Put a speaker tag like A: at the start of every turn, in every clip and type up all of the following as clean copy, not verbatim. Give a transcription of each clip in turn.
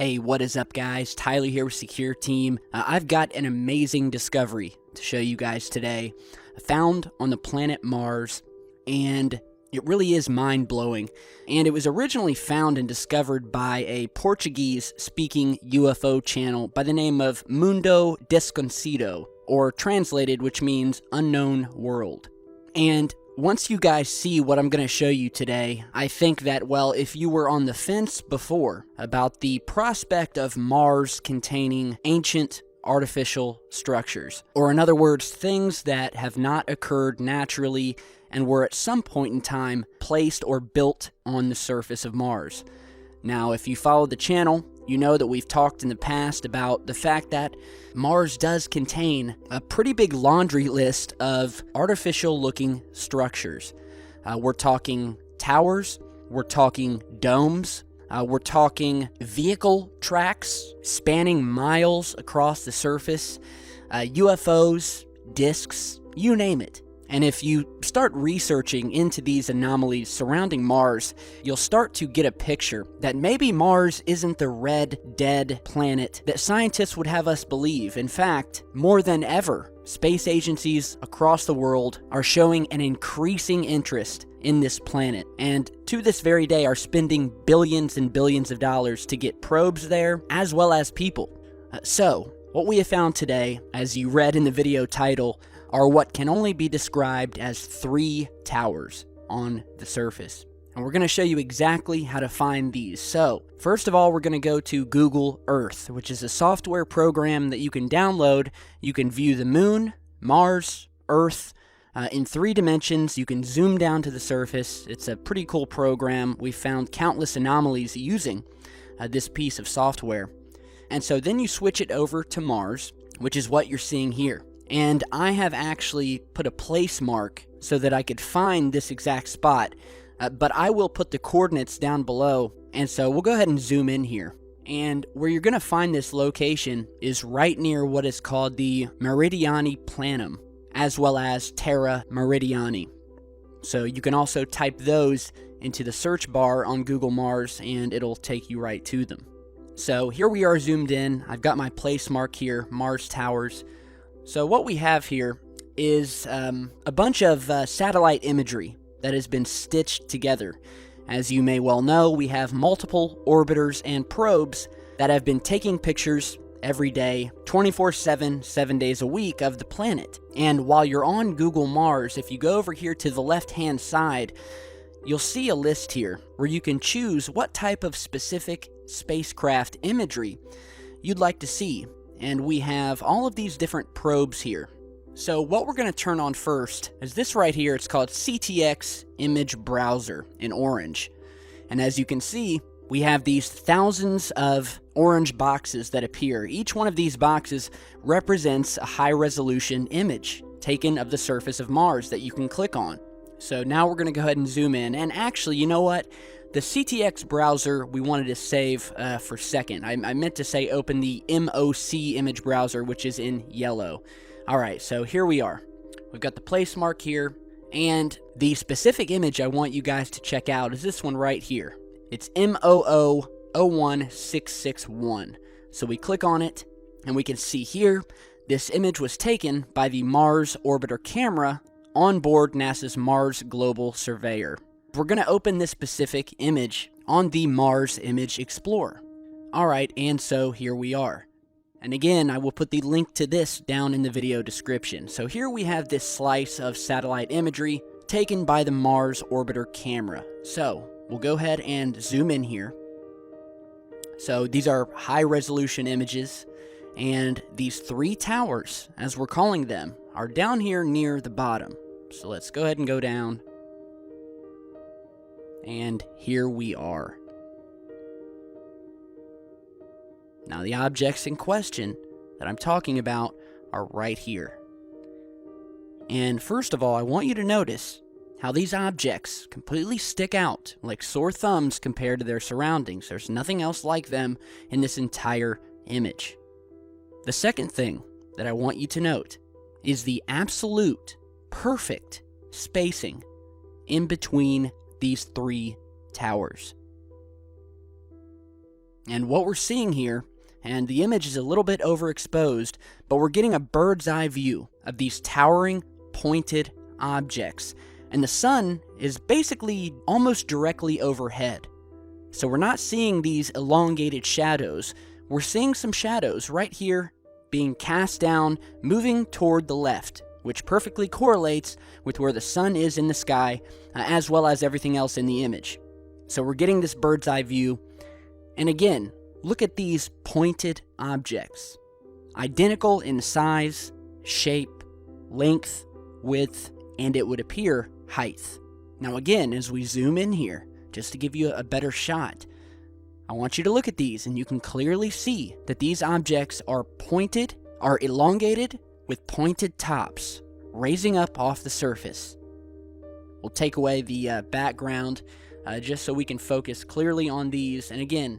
A: Hey, what is up, guys? Tyler here with Secure Team. I've got an amazing discovery to show you guys today, found on the planet Mars, and it really is mind-blowing. And it was originally found and discovered by a Portuguese-speaking UFO channel by the name of Mundo Desconhecido, or translated, which means unknown world. And once you guys see what I'm going to show you today, I think that, well, if you were on the fence before about the prospect of Mars containing ancient artificial structures, or in other words, things that have not occurred naturally and were at some point in time placed or built on the surface of Mars. Now, if you follow the channel, you know that we've talked in the past about the fact that Mars does contain a pretty big laundry list of artificial-looking structures. We're talking towers, we're talking domes, we're talking vehicle tracks spanning miles across the surface, UFOs, discs, you name it. And if you start researching into these anomalies surrounding Mars, you'll start to get a picture that maybe Mars isn't the red, dead planet that scientists would have us believe. In fact, more than ever, space agencies across the world are showing an increasing interest in this planet, and to this very day are spending billions and billions of dollars to get probes there, as well as people. So, what we have found today, as you read in the video title, are what can only be described as 3 towers on the surface. And we're going to show you exactly how to find these. So, first of all, we're going to go to Google Earth, which is a software program that you can download. You can view the moon, Mars, Earth, in 3 dimensions. You can zoom down to the surface. It's a pretty cool program. We found countless anomalies using this piece of software. And so then you switch it over to Mars, which is what you're seeing here. And I have actually put a place mark so that I could find this exact spot, but I will put the coordinates down below, and so we'll go ahead and zoom in here. And where you're going to find this location is right near what is called the Meridiani Planum, as well as Terra Meridiani. So you can also type those into the search bar on Google Mars, and it'll take you right to them. So here we are zoomed in. I've got my place mark here, Mars Towers. So what we have here is a bunch of satellite imagery that has been stitched together. As you may well know, we have multiple orbiters and probes that have been taking pictures every day, 24/7, 7 days a week of the planet. And while you're on Google Mars, if you go over here to the left-hand side, you'll see a list here where you can choose what type of specific spacecraft imagery you'd like to see. And we have all of these different probes here. So what we're going to turn on first is this right here. It's called CTX Image Browser in orange. And as you can see, we have these thousands of orange boxes that appear. Each one of these boxes represents a high-resolution image taken of the surface of Mars that you can click on. So now we're going to go ahead and zoom in. And actually, you know what? The CTX browser we wanted to save for second. I meant to say open the MOC image browser, which is in yellow. Alright, so here we are. We've got the place mark here, and the specific image I want you guys to check out is this one right here. It's MOO01661. So we click on it, and we can see here, this image was taken by the Mars Orbiter camera on board NASA's Mars Global Surveyor. We're going to open this specific image on the Mars Image Explorer. Alright, and so here we are. And again, I will put the link to this down in the video description. So here we have this slice of satellite imagery taken by the Mars Orbiter camera. So we'll go ahead and zoom in here. So these are high-resolution images, and these 3 towers, as we're calling them, are down here near the bottom. So let's go ahead and go down. And here we are. Now the objects in question that I'm talking about are right here. And first of all, I want you to notice how these objects completely stick out like sore thumbs compared to their surroundings. There's nothing else like them in this entire image. The second thing that I want you to note is the absolute perfect spacing in between these 3 towers. And what we're seeing here, and the image is a little bit overexposed, but we're getting a bird's eye view of these towering, pointed objects. And the sun is basically almost directly overhead. So we're not seeing these elongated shadows. We're seeing some shadows right here being cast down, moving toward the left, which perfectly correlates with where the sun is in the sky, as well as everything else in the image. So we're getting this bird's eye view. And again, look at these pointed objects. Identical in size, shape, length, width, and it would appear height. Now again, as we zoom in here, just to give you a better shot, I want you to look at these and you can clearly see that these objects are pointed, are elongated with pointed tops, raising up off the surface. We'll take away the background just so we can focus clearly on these. And again,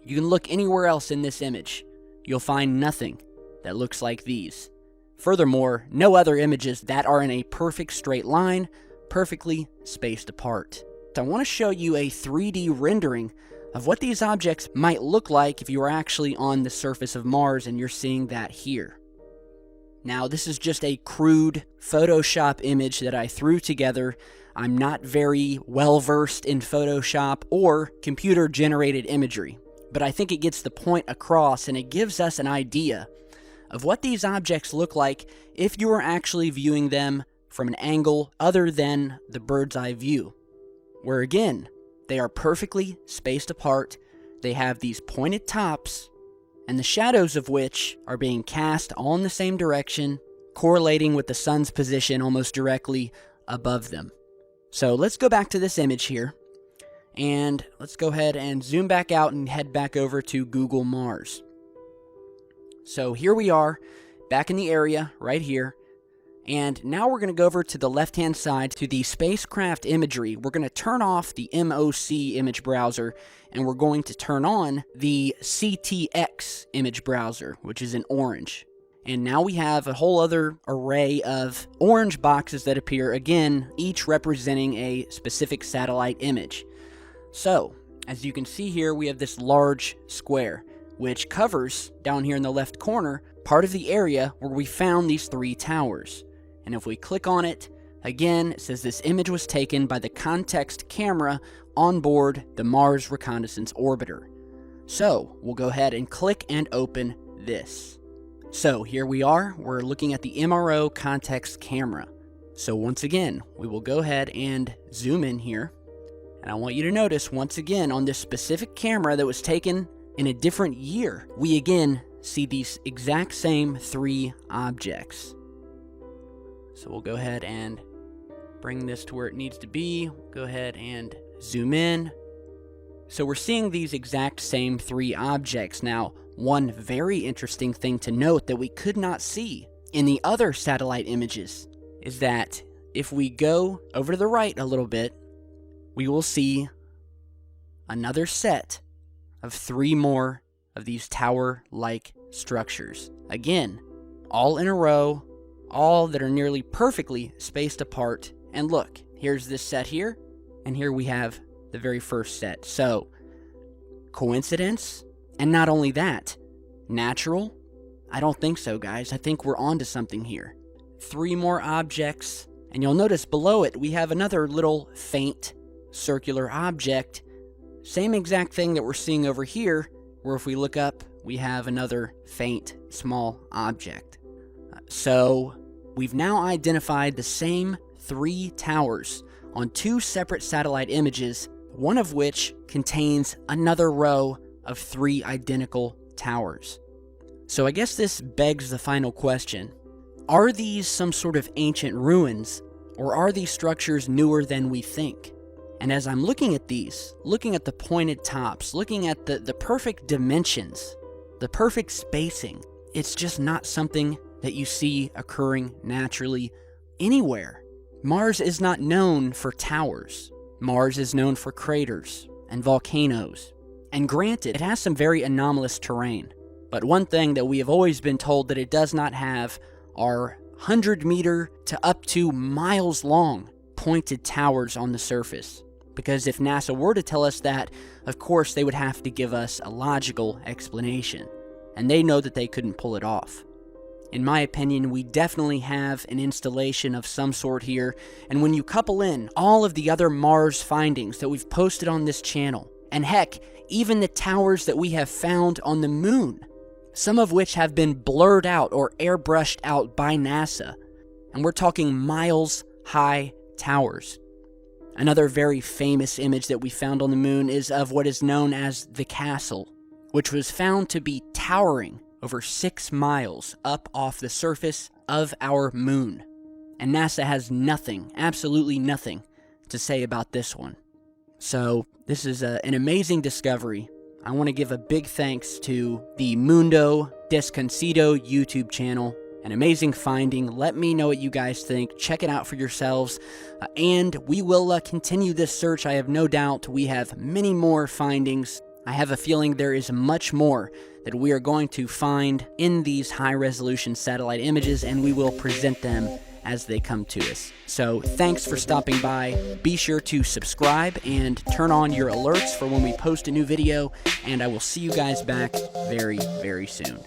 A: you can look anywhere else in this image. You'll find nothing that looks like these. Furthermore, no other images that are in a perfect straight line, perfectly spaced apart. So I want to show you a 3D rendering of what these objects might look like if you were actually on the surface of Mars, and you're seeing that here. Now, this is just a crude Photoshop image that I threw together. I'm not very well versed in Photoshop or computer-generated imagery, but I think it gets the point across, and it gives us an idea of what these objects look like if you were actually viewing them from an angle other than the bird's eye view, where again, they are perfectly spaced apart, they have these pointed tops, and the shadows of which are being cast all in the same direction, correlating with the sun's position almost directly above them. So let's go back to this image here, and let's go ahead and zoom back out and head back over to Google Mars. So here we are, back in the area, right here. And now we're going to go over to the left-hand side to the spacecraft imagery. We're going to turn off the MOC image browser, and we're going to turn on the CTX image browser, which is in orange. And now we have a whole other array of orange boxes that appear, again, each representing a specific satellite image. So, as you can see here, we have this large square, which covers, down here in the left corner, part of the area where we found these 3 towers. And if we click on it, again, it says this image was taken by the context camera on board the Mars Reconnaissance Orbiter. So, we'll go ahead and click and open this. So, here we are, we're looking at the MRO context camera. So once again, we will go ahead and zoom in here. And I want you to notice, once again, on this specific camera that was taken in a different year, we again see these exact same 3 objects. So we'll go ahead and bring this to where it needs to be. Go ahead and zoom in. So we're seeing these exact same 3 objects. Now, one very interesting thing to note that we could not see in the other satellite images is that if we go over to the right a little bit, we will see another set of 3 more of these tower-like structures. Again, all in a row, all that are nearly perfectly spaced apart. And look, here's this set here, and here we have the very first set. So, coincidence? And not only that, natural? I don't think so, guys. I think we're onto something here. 3 more objects, and you'll notice below it we have another little faint circular object. Same exact thing that we're seeing over here, where if we look up, we have another faint small object. So, we've now identified the same 3 towers on 2 separate satellite images, one of which contains another row of 3 identical towers. So I guess this begs the final question. Are these some sort of ancient ruins, or are these structures newer than we think? And as I'm looking at these, looking at the pointed tops, looking at the perfect dimensions, the perfect spacing, it's just not something that you see occurring naturally anywhere. Mars is not known for towers. Mars is known for craters and volcanoes. And granted, it has some very anomalous terrain. But one thing that we have always been told that it does not have are 100-meter to up to miles-long pointed towers on the surface. Because if NASA were to tell us that, of course they would have to give us a logical explanation, and they know that they couldn't pull it off. In my opinion, we definitely have an installation of some sort here, and when you couple in all of the other Mars findings that we've posted on this channel, and heck, even the towers that we have found on the moon, some of which have been blurred out or airbrushed out by NASA, and we're talking miles-high towers. Another very famous image that we found on the moon is of what is known as the castle, which was found to be towering over 6 miles up off the surface of our moon. And NASA has nothing, absolutely nothing, to say about this one. So, this is an amazing discovery. I want to give a big thanks to the Mundo Desconocido YouTube channel. An amazing finding. Let me know what you guys think. Check it out for yourselves. And we will continue this search. I have no doubt we have many more findings. I have a feeling there is much more that we are going to find in these high-resolution satellite images, and we will present them as they come to us. So thanks for stopping by. Be sure to subscribe and turn on your alerts for when we post a new video, and I will see you guys back very, very soon.